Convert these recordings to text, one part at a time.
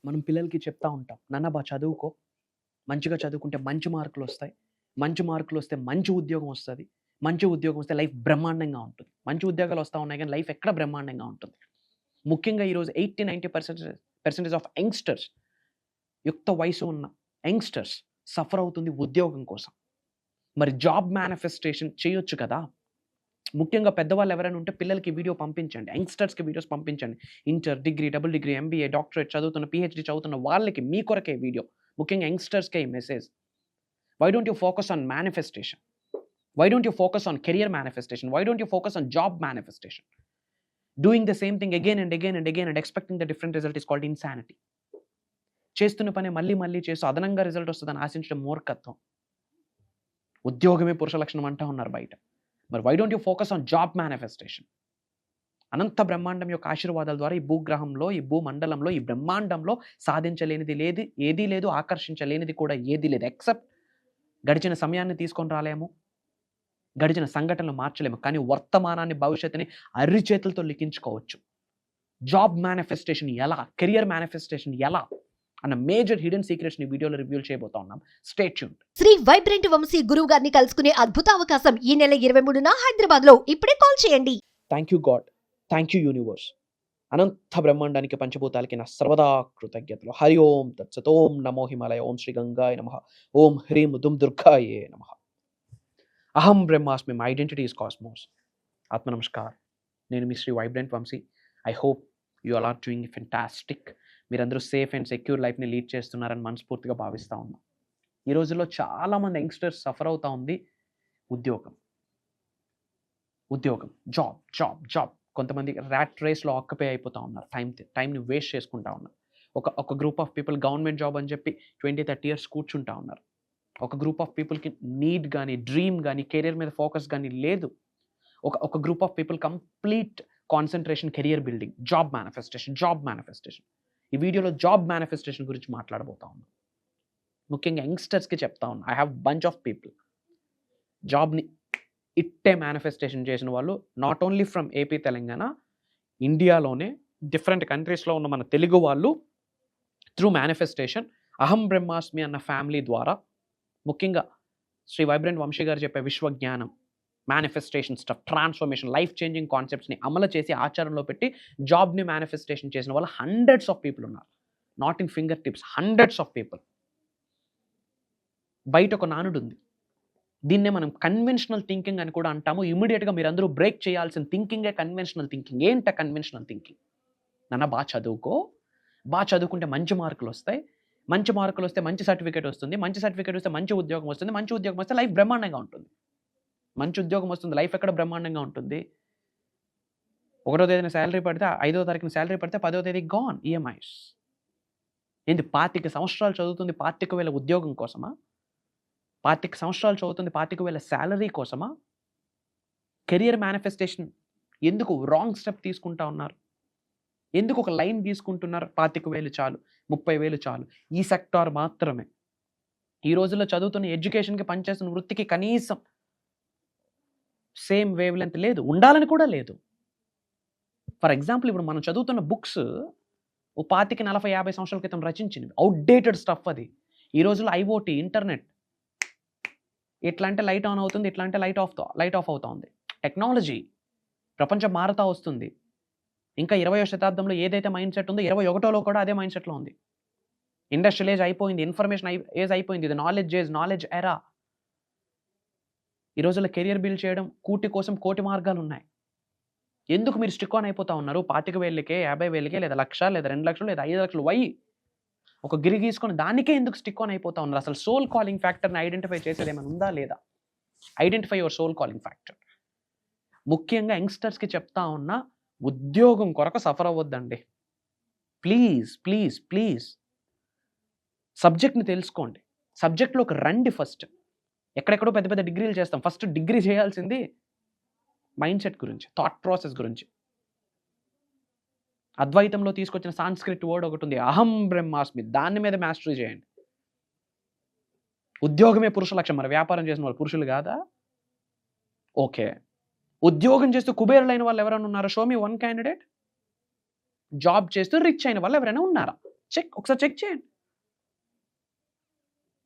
మనం పిల్లలకి చెప్తా ఉంటాం. నాన్న చదువుకో. మంచిగా చదువుకుంటే మంచి మార్కులొస్తాయి. మంచి మార్కులొస్తే మంచి ఉద్యోగం వస్తది. మంచి ఉద్యోగం వస్తే లైఫ్ బ్రహ్మాండంగా ఉంటుంది. మంచి ఉద్యోగాలు వస్తా ఉన్నాయి గానీ లైఫ్ ఎక్కడ బ్రహ్మాండంగా ఉంటుంది. ముఖ్యంగా ఈరోజు 80-90% ఆఫ్ యంగ్‌స్టర్స్ యుక్త వయసు ఉన్న యంగ్‌స్టర్స్ సఫర్ అవుతుంది ఉద్యోగం కోసం. మరి జాబ్ మేనిఫెస్టేషన్ చేయొచ్చు కదా! ముఖ్యంగా పెద్దవాళ్ళు ఎవరైనా ఉంటే పిల్లలకి వీడియో పంపించండి. యంగ్‌స్టర్స్‌కి వీడియోస్ పంపించండి. Inter, degree, double degree, MBA, doctorate చదువుతున్న, పీహెచ్‌డీ చదువుతున్న వాళ్ళకి మీ కొరకే వీడియో. ముఖ్యంగా యంగ్‌స్టర్స్‌కే ఈ message. Why don't you focus on manifestation? Why don't you focus on career manifestation? Why don't you focus on job manifestation? Doing the same thing again and again and again and expecting the different result is called insanity. చేస్తున్న పనే మళ్ళీ మళ్ళీ చేస్తూ అదనంగా result వస్తదని ఆశించడం మూర్ఖత్వం. ఉద్యోగమే పురుష లక్షణం అంటా ఉన్నారు బయట. మరి why don't you focus on job manifestation? అనంత బ్రహ్మాండం యొక్క ఆశీర్వాదాల ద్వారా ఈ భూగ్రహంలో, ఈ భూమండలంలో, ఈ బ్రహ్మాండంలో సాధించలేనిది ఏదీ లేదు, ఆకర్షించలేనిది కూడా ఏదీ లేదు. ఎక్సెప్ట్ గడిచిన సమయాన్ని తీసుకొని రాలేము, గడిచిన సంఘటనలు మార్చలేము. కానీ వర్తమానాన్ని, భవిష్యత్తుని అరిచేతులతో లిఖించుకోవచ్చు. జాబ్ మేనిఫెస్టేషన్ ఎలా? కెరియర్ మేనిఫెస్టేషన్ ఎలా? అన్న మేజర్ హిడెన్ సీక్రెట్స్ ని వీడియోలో రివ్యూ చేయబోతా ఉన్నాం. Stay tuned. Shri vibrant Vamsi గురువు గారిని కలుసుకునే అద్భుత అవకాశం ఈ నెల 23న హైదరాబాద్ లో. ఇప్పుడే కాల్ చేయండి. Thank you God, thank you universe. అనంత బ్రహ్మాండానికి, పంచభూతాలకి నా సర్వదా కృతజ్ఞతలు. హరి ఓం తత్సత్. ఓం నమో హిమాలయ. ఓం శ్రీ గంగాయ నమః. ఓం హ్రీం దుమ్ దుర్గాయే నమః. అహం బ్రహ్మాస్మి. My identity is cosmos. ఆత్మ నమస్కార్. నేను మీ Shri vibrant Vamshi. I hope you all are doing fantastic. మీరందరూ సేఫ్ అండ్ సెక్యూర్ లైఫ్ని లీడ్ చేస్తున్నారని మనస్ఫూర్తిగా భావిస్తూ ఉన్నాం. ఈ రోజుల్లో చాలామంది యంగ్స్టర్స్ సఫర్ అవుతూ ఉంది ఉద్యోగం, జాబ్ జాబ్ జాబ్. కొంతమంది ర్యాట్ రేస్లో ఆక్యుపై అయిపోతూ ఉన్నారు. టైంని వేస్ట్ చేసుకుంటా ఉన్నారు. ఒక group of people government job అని చెప్పి 20-30 ఇయర్స్ కూర్చుంటా ఉన్నారు. ఒక గ్రూప్ ఆఫ్ పీపుల్కి నీడ్ కానీ, డ్రీమ్ కానీ, కెరీర్ మీద ఫోకస్ కానీ లేదు. ఒక group of people complete concentration career building, job manifestation. ఈ వీడియోలో జాబ్ మేనిఫెస్టేషన్ గురించి మాట్లాడబోతా ఉన్నాం. ముఖ్యంగా యంగ్స్టర్స్కి చెప్తా ఉన్నా. I have bunch of people జాబ్ని ఇట్టే మేనిఫెస్టేషన్ చేసిన వాళ్ళు, not only from AP, Telangana, ఇండియాలోనే డిఫరెంట్ కంట్రీస్లో ఉన్న మన తెలుగు వాళ్ళు త్రూ మేనిఫెస్టేషన్ అహం బ్రహ్మాస్మి అన్న ఫ్యామిలీ ద్వారా, ముఖ్యంగా శ్రీ వైబ్రెంట్ వంశీ గారు చెప్పే విశ్వజ్ఞానం, manifestation stuff, transformation, life changing కాన్సెప్ట్స్ని అమలు చేసి ఆచరణలో పెట్టి జాబ్ని మేనిఫెస్టేషన్ చేసిన వాళ్ళు హండ్రెడ్స్ ఆఫ్ పీపుల్ ఉన్నారు. Not in finger tips, hundreds of people. బయట ఒక నానుడు ఉంది. దీన్నే మనం కన్వెన్షనల్ థింకింగ్ అని కూడా అంటాము. ఇమీడియట్గా మీరందరూ బ్రేక్ చేయాల్సిన థింకింగే కన్వెన్షనల్ థింకింగ్. ఏంట కన్వెన్షనల్ థింకింగ్? నాన్న బాగా చదువుకో, బాగా చదువుకుంటే మంచి మార్కులు వస్తాయి, మంచి మార్కులు వస్తే మంచి సర్టిఫికేట్ వస్తుంది, మంచి సర్టిఫికేట్ వస్తే మంచి ఉద్యోగం వస్తుంది, మంచి ఉద్యోగం వస్తే లైఫ్ బ్రహ్మాండంగా ఉంటుంది. మంచి ఉద్యోగం వస్తుంది, లైఫ్ ఎక్కడ బ్రహ్మాండంగా ఉంటుంది? 1వ తేదీన శాలరీ పడితే, 5వ తారీఖున శాలరీ పడితే 10వ తేదీ గాన్ ఈఎంఐస్. ఏంటి 25 సంవత్సరాలు చదువుతుంది 25,000 ఉద్యోగం కోసమా? 25 సంవత్సరాలు చదువుతుంది 25,000 శాలరీ కోసమా? కెరియర్ మేనిఫెస్టేషన్ ఎందుకు రాంగ్ స్టెప్ తీసుకుంటా ఉన్నారు? ఎందుకు ఒక లైన్ తీసుకుంటున్నారు? 25,000 చాలు, 30,000 చాలు, ఈ సెక్టార్ మాత్రమే. ఈ రోజుల్లో చదువుతున్న ఎడ్యుకేషన్కి, పనిచేస్తున్న వృత్తికి కనీసం సేమ్ వేవ్ లెంత్ లేదు, ఉండాలని కూడా లేదు. ఫర్ ఎగ్జాంపుల్, ఇప్పుడు మనం చదువుతున్న బుక్స్ ఓ 25, 40, 50 సంవత్సరాల క్రితం రచించినవి. అవుట్డేటెడ్ స్టఫ్ అది. ఈ రోజుల్లో ఐఓటీ, ఇంటర్నెట్, ఇట్లా అంటే లైట్ ఆన్ అవుతుంది, ఇట్లా అంటే లైట్ ఆఫ్ అవుతుంది. టెక్నాలజీ, ప్రపంచం మారుతూ వస్తుంది. ఇంకా 20వ శతాబ్దంలో ఏదైతే మైండ్ సెట్ ఉందో 21లో కూడా అదే మైండ్ సెట్లో ఉంది. ఇండస్ట్రియల్ ఏజ్ అయిపోయింది, ఇన్ఫర్మేషన్ ఏజ్ అయిపోయింది, ఇది నాలెడ్జ్ ఏజ్, నాలెడ్జ్ ఎరా. ఈ రోజుల్లో కెరియర్ బిల్డ్ చేయడం, కూటి కోసం కోటి మార్గాలు ఉన్నాయి. ఎందుకు మీరు స్టిక్ ఆన్ అయిపోతా ఉన్నారు? 25,000కే, 50,000కే, లేదా 1,00,000, లేదా 2,00,000, లేదా 5,00,000 వై? ఒక గిరి గీసుకొని దానికే ఎందుకు స్టిక్ ఆన్ అయిపోతా ఉన్నారు? అసలు సోల్ కాలింగ్ ఫ్యాక్టర్ని ఐడెంటిఫై చేసేది ఏమైనా ఉందా లేదా? Identify your soul calling factor. ముఖ్యంగా యంగ్స్టర్స్కి చెప్తా ఉన్నా, ఉద్యోగం కొరకు సఫర్ అవ్వద్దండి. ప్లీజ్ సబ్జెక్ట్ని తెలుసుకోండి, సబ్జెక్ట్లోకి రండి. ఫస్ట్ ఎక్కడెక్కడో పెద్ద పెద్ద డిగ్రీలు చేస్తాం. ఫస్ట్ డిగ్రీ చేయాల్సింది మైండ్ సెట్ గురించి, థాట్ ప్రాసెస్ గురించి. అద్వైతంలో తీసుకొచ్చిన సాంస్క్రిట్ వర్డ్ ఒకటి ఉంది, అహం బ్రహ్మాస్మి. దాని మీద మాస్టరీ చేయండి. ఉద్యోగమే పురుష లక్షణం. మరి వ్యాపారం చేసిన వాళ్ళు పురుషులు కాదా? ఓకే, ఉద్యోగం చేస్తూ కుబేరులైన వాళ్ళు ఎవరైనా ఉన్నారా? Show me one candidate. Job చేస్తూ రిచ్ అయిన వాళ్ళు ఎవరైనా ఉన్నారా? ఒకసారి చెక్ చేయండి.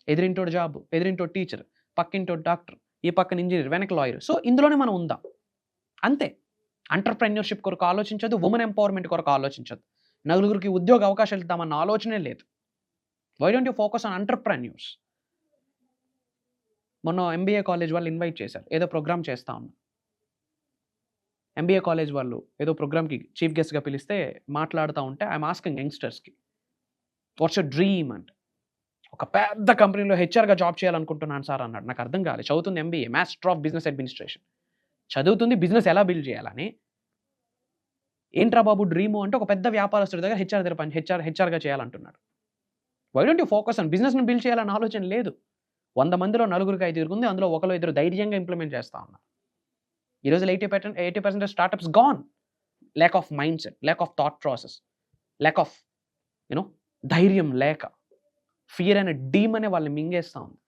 ఎదిరింటోడు జాబ్, ఎదిరింటోడు టీచర్, పక్కింటోడు డాక్టర్, ఈ పక్కన ఇంజనీర్, వెనక లాయర్. సో ఇందులోనే మనం ఉందాం అంతే. ఎంటర్‌ప్రెన్యూర్‌షిప్ కొరకు ఆలోచించొద్దు, ఉమెన్ ఎంపవర్‌మెంట్ కొరకు ఆలోచించొద్దు, నలుగురికి ఉద్యోగ అవకాశాలు ఇద్దామన్న ఆలోచనే లేదు. Why don't you focus on entrepreneurs? మొన్న ఎంబీఏ కాలేజ్ వాళ్ళు ఇన్వైట్ చేశారు, ఏదో ప్రోగ్రామ్ చేస్తా ఉన్నా. ఎంబీఏ కాలేజ్ వాళ్ళు ఏదో ప్రోగ్రామ్‌కి చీఫ్ గెస్ట్‌గా పిలిస్తే మాట్లాడుతూ ఉంటే ఐఎమ్ ఆస్కింగ్ యంగ్స్టర్స్‌కి వాట్స్ యువర్ డ్రీమ్ అంటే, ఒక పెద్ద కంపెనీలో హెచ్ఆర్‌గా జాబ్ చేయాలనుకుంటున్నాను సార్ అన్నాడు. నాకు అర్థం కాలేదు. చదువుతుంది MBA, master of business administration, చదువుతుంది బిజినెస్ ఎలా బిల్డ్ చేయాలని. ఏంట్రా బాబు డ్రీము అంటే, ఒక పెద్ద వ్యాపారస్తుడి దగ్గర హెచ్ఆర్‌గా చేయాలంటున్నాడు. Why don't you focus on బిజినెస్‌ని బిల్డ్ చేయాలన్న ఆలోచన లేదు. 100 మందిలో నలుగురికి 5 ఉంది, అందులో ఒకరు ఇద్దరు ధైర్యంగా ఇంప్లిమెంట్ చేస్తా ఉన్నారు. ఈరోజు 80% startups gone. Lack of mind set, lack of thought process, lack of ధైర్యం లేక, ఫియర్ అనే డీమనే వాళ్ళని మింగేస్తా ఉంది.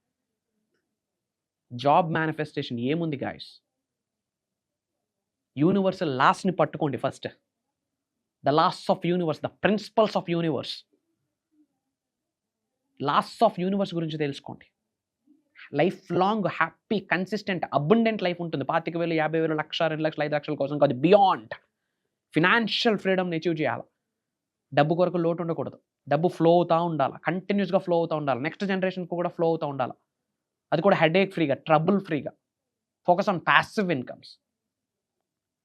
జాబ్ మేనిఫెస్టేషన్ ఏముంది గాయస్? యూనివర్సల్ లాస్ట్ని పట్టుకోండి first. The laws of universe, the principles of universe, laws of universe గురించి తెలుసుకోండి. Life long happy, consistent, abundant life ఉంటుంది. 25,000, 50,000, 1,00,000, 2,00,000, 5,00,000 కోసం కాదు. బియాండ్ ఫినాన్షియల్ ఫ్రీడమ్ని అచీవ్ చేయాలి. డబ్బు కొరకు లోటు ఉండకూడదు. డబ్బు ఫ్లో అవుతూ ఉండాలి, కంటిన్యూస్గా ఫ్లో అవుతూ ఉండాలి. నెక్స్ట్ జనరేషన్కి కూడా ఫ్లో అవుతూ ఉండాలి. అది కూడా హెడేక్ ఫ్రీగా, ట్రబుల్ ఫ్రీగా. Focus on passive incomes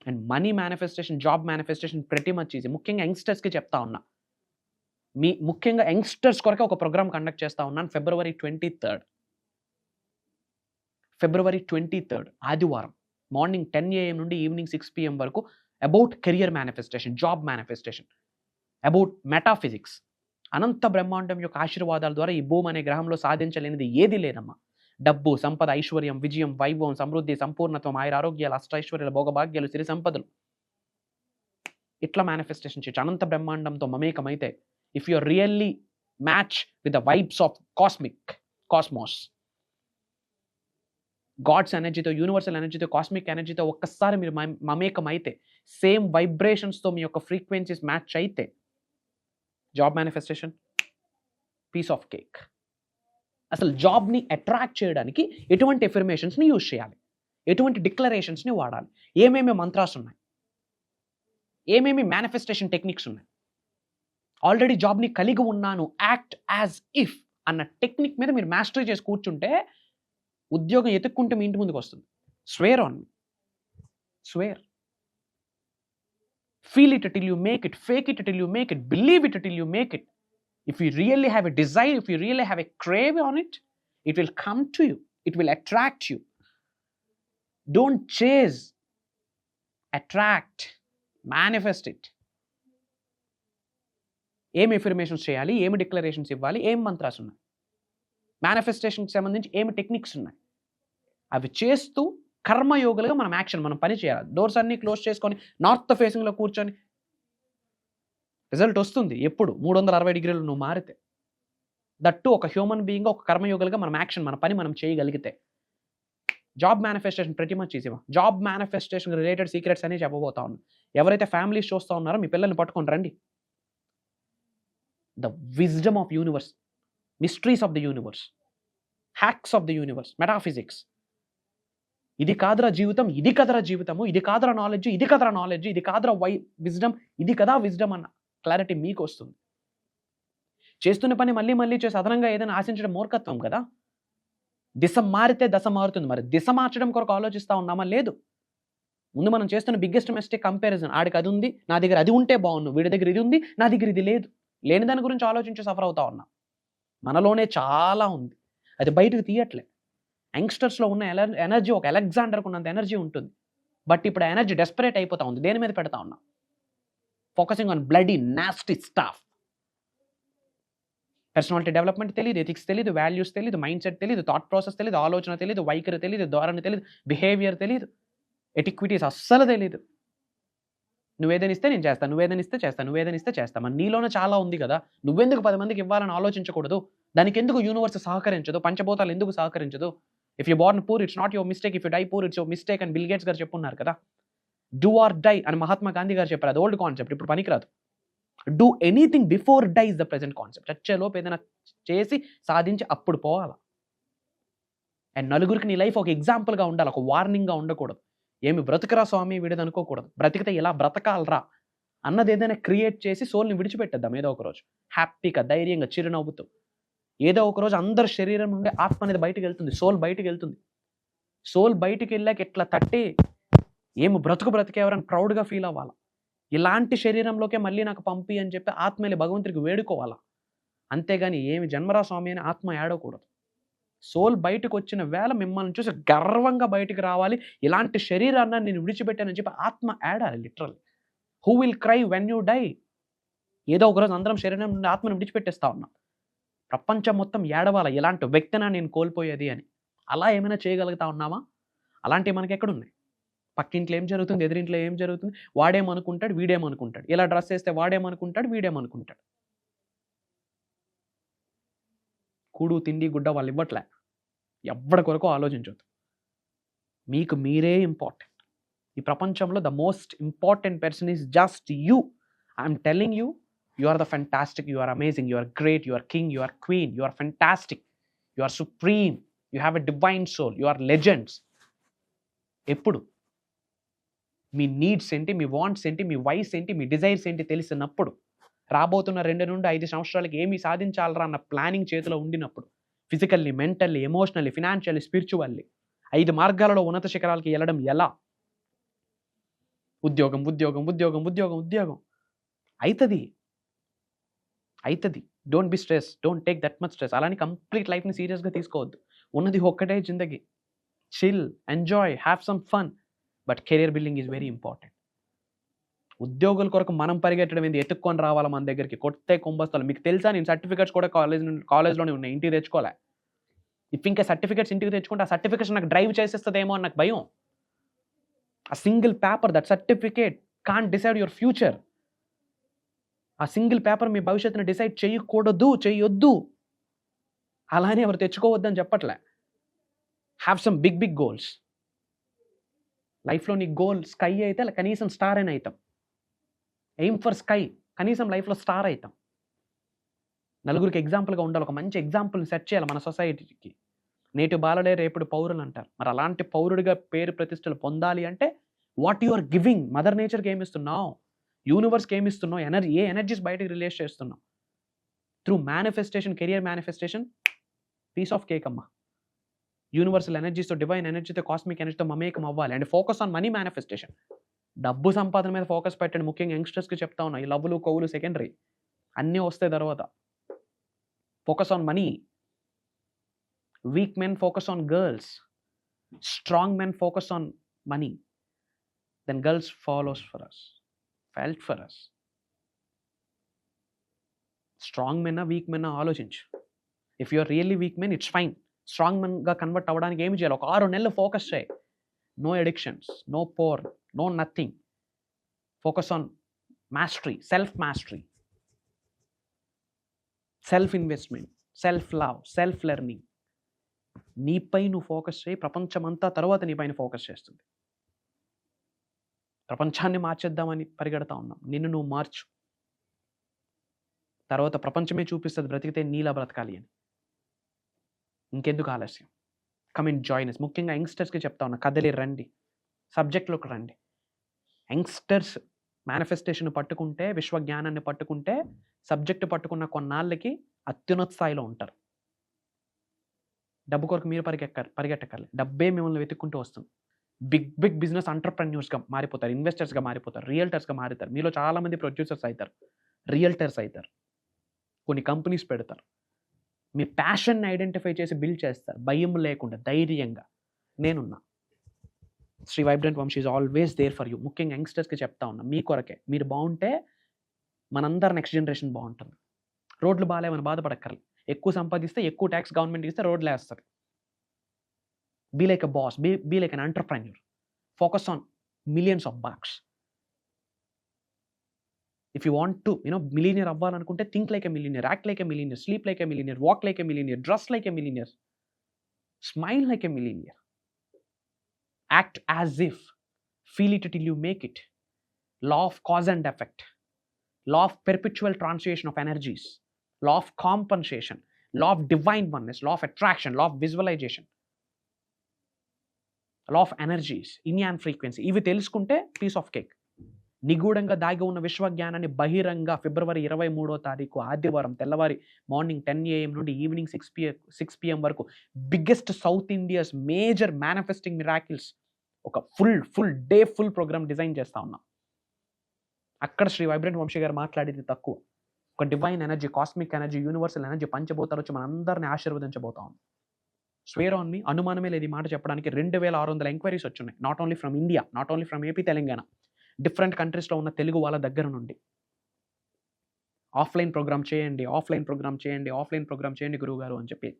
and money manifestation, job manifestation ప్రతి మచ్ ఈజీ. ముఖ్యంగా యంగ్స్టర్స్కి చెప్తా ఉన్నా. ముఖ్యంగా యంగ్స్టర్స్ కొరకే ఒక ప్రోగ్రామ్ కండక్ట్ చేస్తా ఉన్నాను. February 23rd ఆదివారం మార్నింగ్ 10 AM నుండి ఈవినింగ్ 6 PM వరకు about career manifestation, job manifestation, about metaphysics. అనంత బ్రహ్మాండం యొక్క ఆశీర్వాదాల ద్వారా ఈ భూమి అనే గ్రహంలో సాధించలేనిది ఏది లేదమ్మా. డబ్బు, సంపద, ఐశ్వర్యం, విజయం, వైభవం, సమృద్ధి, సంపూర్ణత్వం, ఆరోగ్యాలు, అష్టైశ్వర్యాలు, భోగభాగ్యాలు, సిరి సంపదలు, ఇట్లా మేనిఫెస్టేషన్ చేయొచ్చు. అనంత బ్రహ్మాండంతో మమేకమైతే, if you really match with the vibes of cosmos, God's ఎనర్జీతో, యూనివర్సల్ ఎనర్జీతో, కాస్మిక్ ఎనర్జీతో ఒక్కసారి మీరు మమేకం అయితే, సేమ్ వైబ్రేషన్స్తో మీ యొక్క ఫ్రీక్వెన్సీస్ మ్యాచ్ అయితే, job manifestation piece of cake. అసలు జాబ్ని అట్రాక్ట్ చేయడానికి ఎటువంటి ఎఫర్మేషన్స్ని యూజ్ చేయాలి, ఎటువంటి డిక్లరేషన్స్ని వాడాలి, ఏమేమి మంత్రాస్ ఉన్నాయి, ఏమేమి మేనిఫెస్టేషన్ టెక్నిక్స్ ఉన్నాయి. ఆల్రెడీ జాబ్ని కలిగి ఉన్నాను, యాక్ట్ యాజ్ ఇఫ్ అన్న టెక్నిక్ మీద మీరు మాస్టరీ చేసి కూర్చుంటే ఉద్యోగం ఎతుక్కుంటే మీ ఇంటి ముందుకు వస్తుంది. Swear on me, swear. Feel it till you make it, fake it till you make it, believe it till you make it. If you really have a desire, if you really have a crave on it, it will come to you, it will attract you. Don't chase, attract, manifest it. ఏమి affirmations చేయాలి, ఏమి declarations ఇవ్వాలి, ఏం mantras ఉన్నాయి, మేనిఫెస్టేషన్కి సంబంధించి ఏమి techniques ఉన్నాయి, అవి చేస్తూ కర్మయోగులుగా మనం పని చేయాలి. డోర్స్ అన్నీ క్లోజ్ చేసుకొని నార్త్ ఫేసింగ్లో కూర్చొని రిజల్ట్ వస్తుంది ఎప్పుడు 360 డిగ్రీలు నువ్వు మారితే. దట్టు ఒక హ్యూమన్ బీయింగ్, ఒక కర్మయోగులుగా మన పని మనం చేయగలిగితే. జాబ్ మేనిఫెస్టేషన్ ప్రతి much easy. Job manifestation related secrets అని చెప్పబోతా ఉన్నాను. ఎవరైతే ఫ్యామిలీస్ చూస్తూ ఉన్నారో మీ పిల్లల్ని పట్టుకొని రండి. The wisdom of universe, mysteries of the universe, hacks of the universe, metaphysics. ఇది కాదరా జీవితం, ఇది కదరా జీవితము, ఇది కాదరా నాలెడ్జ్, ఇది కదరా నాలెడ్జ్, ఇది కాదరా విజ్డమ్, ఇది కదా విజ్డమ్ అన్న క్లారిటీ మీకు వస్తుంది. చేస్తున్న పని మళ్ళీ మళ్ళీ చేసి అదనంగా ఏదైనా ఆశించడం మూర్ఖత్వం కదా. దిశ మారితే దశ మారుతుంది. మరి దిశ మార్చడం కొరకు ఆలోచిస్తూ ఉన్నామా? లేదు. ముందు మనం చేస్తున్న బిగ్గెస్ట్ మిస్టేక్ కంపారిజన్. ఆడికి అది ఉంది, నా దగ్గర అది ఉంటే బాగుండు, వీడి దగ్గర ఇది ఉంది, నా దగ్గర ఇది లేదు. లేని దాని గురించి ఆలోచించి సఫర్ అవుతా ఉన్నా. మనలోనే చాలా ఉంది, అది బయటకు తీయట్లే. యంగ్స్టర్స్లో ఉన్న ఎనర్జీ ఒక అలెగ్జాండర్కు ఉన్నంత ఎనర్జీ ఉంటుంది. బట్ ఇప్పుడు ఆ ఎనర్జీ డెస్పరేట్ అయిపోతా ఉంది. దేని మీద పెడతా ఉన్నా? Focusing on bloody nasty staff. Personality development తెలియదు, ఎథిక్స్ తెలియదు, వాల్యూస్ తెలియదు, మైండ్ సెట్ తెలియదు, థాట్ ప్రాసెస్ తెలియదు, ఆలోచన తెలియదు, వైఖరి తెలియదు, ధోరణి తెలియదు, బిహేవియర్ తెలియదు, ఎటిక్విటీస్ అస్సలు తెలియదు. నువ్వేదైనా ఇస్తే నేను చేస్తాను, నువ్వేదైనా ఇస్తే చేస్తాను, నువ్వేదైనా ఇస్తే చేస్తాను. మరి నీలోనే చాలా ఉంది కదా, నువ్వెందుకు 10 మందికి ఇవ్వాలని ఆలోచించకూడదు? దానికి ఎందుకు యూనివర్స్ సహకరించదు? పంచభూతాలు ఎందుకు సహకరించదు? If you born poor, it's not your mistake. If you die poor, it's your mistake అని బిల్ గేట్స్ గారు చెప్పున్నారు కదా. డూ ఆర్ డై అని మహాత్మా గాంధీ గారు చెప్పారు. అది ఓల్డ్ కాన్సెప్ట్, ఇప్పుడు పనికిరాదు. Do anything before die is the present concept. చచ్చేలోపు ఏదైనా చేసి సాధించి అప్పుడు పోవాలా. అండ్ నలుగురికి నీ లైఫ్ ఒక ఎగ్జాంపుల్గా ఉండాలి, ఒక వార్నింగ్గా ఉండకూడదు. ఏమి బ్రతుకురా స్వామి వీడిది అనుకోకూడదు. బ్రతికితే ఇలా బ్రతకాలరా అన్నది ఏదైనా క్రియేట్ చేసి సోల్ని విడిచిపెట్టేద్దాం ఏదో ఒకరోజు హ్యాపీగా, ధైర్యంగా, చిరునవ్వుతూ. ఏదో ఒకరోజు అందరి శరీరం నుండి ఆత్మ అనేది బయటికి వెళ్తుంది, సోల్ బయటికి వెళ్తుంది. సోల్ బయటికి వెళ్ళాక ఇట్లా తట్టి ఏమి బ్రతికేవారని ప్రౌడ్గా ఫీల్ అవ్వాలా. ఇలాంటి శరీరంలోకే మళ్ళీ నాకు పంపి అని చెప్పి ఆత్మని భగవంతుడికి వేడుకోవాలా. అంతేగాని ఏమి జన్మరా స్వామి అని ఆత్మ ఏడకూడదు. సోల్ బయటకు వచ్చిన వేళ మిమ్మల్ని చూసి గర్వంగా బయటికి రావాలి. ఇలాంటి శరీరాన్ని నేను విడిచిపెట్టానని చెప్పి ఆత్మ ఏడాలి. Literal who will cry when you die. ఏదో ఒకరోజు అందరం శరీరం నుండి ఆత్మను విడిచిపెట్టేస్తా ఉన్నాం. ప్రపంచం మొత్తం ఏడవాల ఇలాంటి వ్యక్తినా నేను కోల్పోయేది అని. అలా ఏమైనా చేయగలుగుతా ఉన్నామా? అలాంటివి మనకి ఎక్కడున్నాయి? పక్కింట్లో ఏం జరుగుతుంది, ఎదురింట్లో ఏం జరుగుతుంది, వాడేమనుకుంటాడు, వీడేమనుకుంటాడు. ఇలా డ్రెస్ వేస్తే వాడేమనుకుంటాడు, వీడేమనుకుంటాడు. కూడు తిండి గుడ్డ వాళ్ళు ఇవ్వట్లే. ఎవరి కొరకు ఆలోచించొద్దు. మీకు మీరే ఇంపార్టెంట్. ఈ ప్రపంచంలో the most important person is just you. I'm telling you, you are the fantastic, you are amazing, you are great, you are king, you are queen, you are fantastic, you are supreme, you have a divine soul, you are legends. ఎప్పుడు మీ needs ఏంటి, మీ wants ఏంటి, మీ vice ఏంటి, మీ desires ఏంటి తెలిసినప్పుడు, రాబోతున్న 2 నుండి 5 సంవత్సరాలకి ఏమి సాధించాలరా అన్న ప్లానింగ్ చేతిలో ఉండినప్పుడు, physically, mentally, emotionally, financially, spiritually 5 మార్గాలలో ఉన్నత శిఖరాలకి వెళ్ళడం ఎలా? ఉద్యోగం ఉద్యోగం ఉద్యోగం ఉద్యోగం ఉద్యోగం అవుతుంది. Don't be stress, don't take that much stress. అలానే కంప్లీట్ లైఫ్ని సీరియస్గా తీసుకోవద్దు. ఉన్నది ఒక్కటే జిందగీ. Chill, enjoy, have some fun, but career building is very important. ఉద్యోగుల కొరకు మనం పరిగెట్టడం ఏంది? ఎత్తుక్కొని రావాలా మన దగ్గరికి, కొట్టే కుంభస్తాలు. మీకు తెలుసా, నేను సర్టిఫికేట్స్ కూడా కాలేజ్లోనే ఉన్నాయి, ఇంటికి తెచ్చుకోలే. ఇఫ్ ఇంకా సర్టిఫికేట్స్ ఇంటికి తెచ్చుకుంటే ఆ సర్టిఫికేట్స్ నాకు డ్రైవ్ చేసేస్తుందేమో అని నాకు భయం. ఆ single paper, that certificate can't decide your future. ఆ సింగిల్ పేపర్ మీ భవిష్యత్తుని డిసైడ్ చేయొద్దు. అలానే ఎవరు తెచ్చుకోవద్దని చెప్పట్లే. Have some big goals. లైఫ్లో నీ గోల్ స్కై అయితే కనీసం స్టార్ అని అవుతాం. ఎయిమ్ ఫర్ స్కై, కనీసం లైఫ్లో స్టార్ అవుతాం. నలుగురికి ఎగ్జాంపుల్గా ఉండాలి. ఒక మంచి ఎగ్జాంపుల్ని సెట్ చేయాలి మన సొసైటీకి. నేటి బాలలే రేపటి పౌరులు అంటారు. మరి అలాంటి పౌరుడిగా పేరు ప్రతిష్టలు పొందాలి అంటే what you are giving, mother నేచర్కి ఏమిస్తున్నావు, యూనివర్స్కి ఏమిస్తున్నావు, ఏ ఎనర్జీస్ బయటకు రిలీజ్ చేస్తున్నావు. Through manifestation, career manifestation, piece of cake అమ్మ. యూనివర్సల్ ఎనర్జీస్తో, డివైన్ ఎనర్జీతో, కాస్మిక్ ఎనర్జీతో మమేకం అవ్వాలి. And focus on money manifestation. డబ్బు సంపాదన మీద ఫోకస్ పెట్టండి. ముఖ్యంగా యంగ్స్టర్స్కి చెప్తా ఉన్నా, ఈ లవ్వులు కొవ్వులు సెకండరీ, అన్నీ వస్తాయి తర్వాత. Focus on money. Weak men focus on girls, strong men focus on money. Then girls felt for us. Strong మెన్నా వీక్ మెన్నా ఆలోచించు. If you are really weak men, it's fine. Strong మెన్గా కన్వర్ట్ అవ్వడానికి ఏమి చేయాలి? ఒక 6 నెలలు ఫోకస్ చేయి. No addictions, no porn, no nothing. Focus on mastery, self mastery, self investment, self love, self learning. నీపై నువ్వు ఫోకస్ చేయి. ప్రపంచమంతా తర్వాత నీపైన ఫోకస్ చేస్తుంది. ప్రపంచాన్ని మార్చేద్దామని పరిగెడతా ఉన్నాం. నిన్ను నువ్వు మార్చు. తర్వాత ప్రపంచమే చూపిస్తుంది బ్రతికితే నీలా బ్రతకాలి అని. ఇంకెందుకు ఆలస్యం? Come and join us. ముఖ్యంగా యంగ్స్టర్స్కి చెప్తా ఉన్నా, కదలి రండి, సబ్జెక్ట్లోకి రండి. యంగ్స్టర్స్ మేనిఫెస్టేషన్ పట్టుకుంటే, విశ్వజ్ఞానాన్ని పట్టుకుంటే, సబ్జెక్టు పట్టుకున్న కొన్నాళ్ళకి అత్యున్నత స్థాయిలో ఉంటారు. డబ్బు కొరకు మీరు పరిగెట్టక్కర్లే. డబ్బే మిమ్మల్ని వెతుక్కుంటూ వస్తుంది. బిగ్ బిజినెస్ ఎంటర్‌ప్రెన్యూర్స్‌గా మారిపోతారు, ఇన్వెస్టర్స్‌గా మారిపోతారు, రియల్టర్స్‌గా మారుతారు. మీలో చాలామంది ప్రొడ్యూసర్స్ అవుతారు, రియల్టర్స్ అవుతారు, కొన్ని కంపెనీస్ పెడతారు. మీ ప్యాషన్ని ఐడెంటిఫై చేసి బిల్డ్ చేస్తారు, భయం లేకుండా ధైర్యంగా. నేనున్నా. Shri vibrant Vamsi is always there for you. ముఖ్యంగా యంగ్స్టర్స్కి చెప్తా ఉన్నా, మీ కొరకే. మీరు బాగుంటే మనందరం నెక్స్ట్ జనరేషన్ బాగుంటుంది. రోడ్లు బాగాలేమని బాధపడక్కర్లేదు. ఎక్కువ సంపాదిస్తే ఎక్కువ ట్యాక్స్ గవర్నమెంట్ ఇస్తే రోడ్లు వేస్తారు. Be like a boss, be like an entrepreneur. Focus on millions of bucks. If you want to millionaire అవ్వాలనుకుంటే, think like a millionaire, act like a millionaire, sleep like a millionaire, walk like a millionaire, dress like a millionaire, smile like a millionaire, act as if, feel it till you make it. Law of cause and effect. Law of perpetual translation of energies, law of compensation, law of divine oneness, law of attraction, law of visualisation, law of energies, ఇన్యాన్ frequency. ఇవి తెలుసుకుంటే piece of cake. నిగూఢంగా దాగి ఉన్న విశ్వజ్ఞానాన్ని బహిరంగ ఫిబ్రవరి 23వ తారీఖు ఆదివారం తెల్లవారి morning 10 AM నుండి ఈవినింగ్ 6 PM వరకు biggest south India's major manifesting miracles ఒక full day full programme design చేస్తా ఉన్నాం. అక్కడ శ్రీ వైబ్రెంట్ వంశీ గారు మాట్లాడేది తక్కువ. ఒక divine energy, cosmic energy, universal energy పంచభూతాలు వచ్చి మనందరినీ ఆశీర్వదించబోతా ఉంది. స్వేర్ ఆన్ మీ, అనుమానమే లేదు ఈ మాట చెప్పడానికి. 2600 ఎంక్వైరీస్ వచ్చున్నాయి. Not only from India, not only from AP Telangana, different కంట్రీస్లో ఉన్న తెలుగు వాళ్ళ దగ్గర నుండి. ఆఫ్లైన్ ప్రోగ్రామ్ చేయండి, ఆఫ్లైన్ ప్రోగ్రామ్ చేయండి, ఆఫ్లైన్ ప్రోగ్రామ్ చేయండి గురువు గారు అని చెప్పి.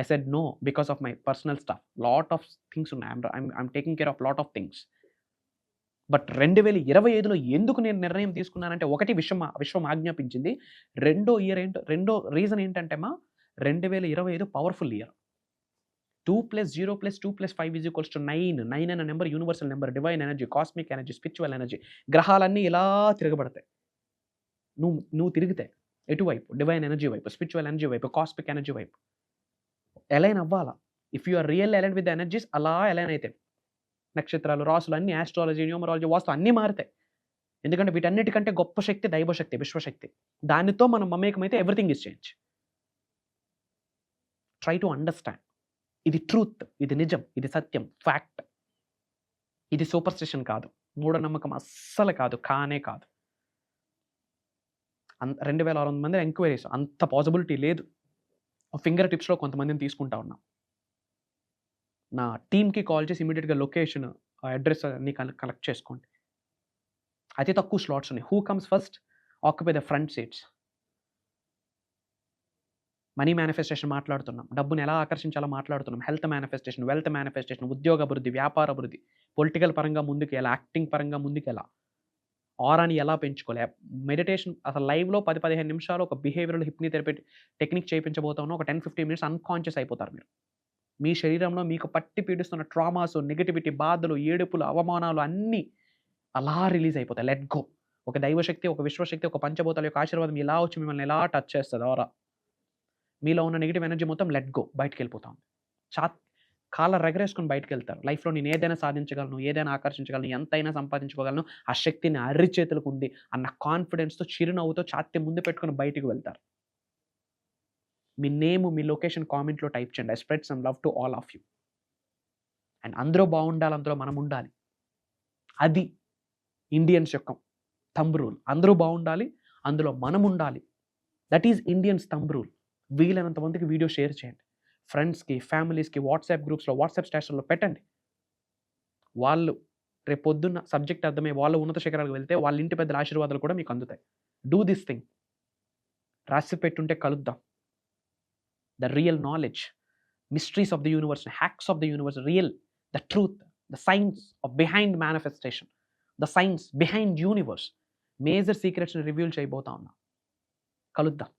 I said no because of my personal stuff. Lot of things ఉన్నాయి. I'm taking care of lot of things. But 2025లో ఎందుకు నేను నిర్ణయం తీసుకున్నానంటే, ఒకటి విశ్వం ఆజ్ఞాపించింది. రెండో రీజన్ ఏంటంటే 2025 పవర్ఫుల్ ఇయర్. 2 + 0 + 2 + 5 = 9. 9 అనే number universal number, divine energy, cosmic energy, spiritual energy. గ్రహాలన్నీ ఇలా తిరగబడతాయి. నువ్వు తిరిగితే ఎటువైపు? డివైన్ ఎనర్జీ వైపు, స్పిరిచువల్ ఎనర్జీ వైపు, కాస్మిక్ ఎనర్జీ వైపు అలైన్ అవ్వాలా. If you are real align with the energies, అలా అలైన్ అయితే నక్షత్రాలు, రాసులు అన్ని, ఆస్ట్రాలజీ, న్యూమరాలజీ, వాస్తు అన్నీ మారుతాయి. ఎందుకంటే వీటన్నిటికంటే గొప్ప శక్తి దైవశక్తి, విశ్వశక్తి. దానితో మనం మమేకమైతే everything is change. Try to understand. ఇది ట్రూత్, ఇది నిజం, ఇది సత్యం, ఫ్యాక్ట్. ఇది సూపర్ స్టిషన్ కాదు, మూఢనమ్మకం అస్సలు కాదు, కానే కాదు. 2600 మంది ఎంక్వైరీస్, అంత పాసిబిలిటీ లేదు. ఫింగర్ టిప్స్లో కొంతమందిని తీసుకుంటా ఉన్నాం. నా టీమ్కి కాల్ చేసి ఇమీడియట్గా లొకేషన్, అడ్రస్ అన్ని కలెక్ట్ చేసుకోండి. అతి తక్కువ స్లాట్స్ ఉన్నాయి. Who comes first occupy the front seats. Money manifestation మాట్లాడుతున్నాం, డబ్బుని ఎలా ఆకర్షించాలో మాట్లాడుతున్నాం, హెల్త్ మేనిఫెస్టేషన్, వెల్త్ మేనిఫెస్టేషన్, ఉద్యోగ అభివృద్ధి, వ్యాపార అభివృద్ధి, పొలిటికల్ పరంగా ముందుకు ఎలా, యాక్టింగ్ పరంగా ముందుకు ఎలా, ఆరాని ఎలా పెంచుకోలే, మెడిటేషన్. అసలు లైవ్లో 10-15 నిమిషాలు ఒక బిహేవియరల్ హిప్నోథెరపీ టెక్నిక్ చేయించబోతాను. ఒక 10-15 మినిట్స్ అన్కాన్షియస్ అయిపోతారు మీరు. మీ శరీరంలో మీకు పట్టి పీడిస్తున్న ట్రామాస్, నెగిటివిటీ, బాధలు, ఏడుపులు, అవమానాలు అన్నీ అలా రిలీజ్ అయిపోతాయి. Let go. ఒక దైవశక్తి, ఒక విశ్వశక్తి, ఒక పంచభూతాల యొక్క ఆశీర్వాదం ఇలా వచ్చి మిమ్మల్ని ఎలా టచ్ చేస్తుంది. ఆరా మీలో ఉన్న నెగిటివ్ ఎనర్జీ మొత్తం లెట్ గో, బయటకు వెళ్ళిపోతాం. కాళ్ళ రెగరేసుకొని బయటకు వెళ్తారు. లైఫ్లో నేను ఏదైనా సాధించగలను, ఏదైనా ఆకర్షించగలను, ఎంతైనా సంపాదించుకోగలను, ఆ శక్తిని అరిచేతులకు ఉంది అన్న కాన్ఫిడెన్స్తో, చిరునవ్వుతో ఛాతీ ముందు పెట్టుకొని బయటకు వెళ్తారు. మీ నేమ్, మీ లొకేషన్ కామెంట్లో టైప్ చేయండి. I spread some love to all of you. And అందరూ బాగుండాలి, అందులో మనం ఉండాలి. అది ఇండియన్స్ యొక్క థంబ్ రూల్. అందరూ బాగుండాలి, అందులో మనం ఉండాలి. That is Indians thumb rule. వీలైనంత మందికి వీడియో షేర్ చేయండి. ఫ్రెండ్స్కి, ఫ్యామిలీస్కి, వాట్సాప్ గ్రూప్స్లో, వాట్సాప్ స్టేషన్లో పెట్టండి. వాళ్ళు రేపు పొద్దున్న సబ్జెక్ట్ అర్థమై వాళ్ళు ఉన్నత శిఖరాలకు వెళ్తే వాళ్ళ ఇంటి పెద్దల ఆశీర్వాదాలు కూడా మీకు అందుతాయి. Do this thing. రాసి పెట్టుంటే కలుద్దాం. The real knowledge, mysteries of the universe, hacks of the universe, the truth, the science of behind manifestation, the science behind universe, major secrets ని రివీల్ చేయబోతా ఉన్నా. కలుద్దాం.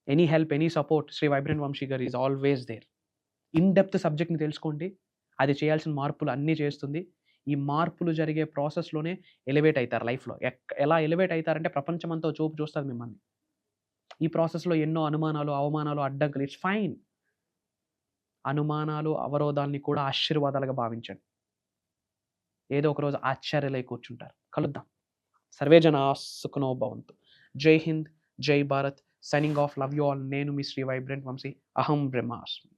Any help, any support, Shri vibrant Vamshi గారు is always there. In depth సబ్జెక్ట్ని తెలుసుకోండి. అది చేయాల్సిన మార్పులు అన్నీ చేస్తుంది. ఈ మార్పులు జరిగే ప్రాసెస్లోనే ఎలివేట్ అవుతారు లైఫ్లో. ఎలా ఎలివేట్ అవుతారంటే ప్రపంచమంతా చూపు చూస్తుంది మిమ్మల్ని. ఈ ప్రాసెస్లో ఎన్నో అనుమానాలు, అవమానాలు, అడ్డంకులు, ఇట్స్ ఫైన్. అనుమానాలు, అవరోధాలని కూడా ఆశీర్వాదాలుగా భావించండి. ఏదో ఒక రోజు ఆశ్చర్యలై కూర్చుంటారు. కలుద్దాం. సర్వే జనా సుఖినో భవంతు. జై హింద్, జై Bharat. Signing off. Love you all. నేను మీ శ్రీ వైబ్రెంట్ వంశీ. అహం బ్రహ్మాస్మి.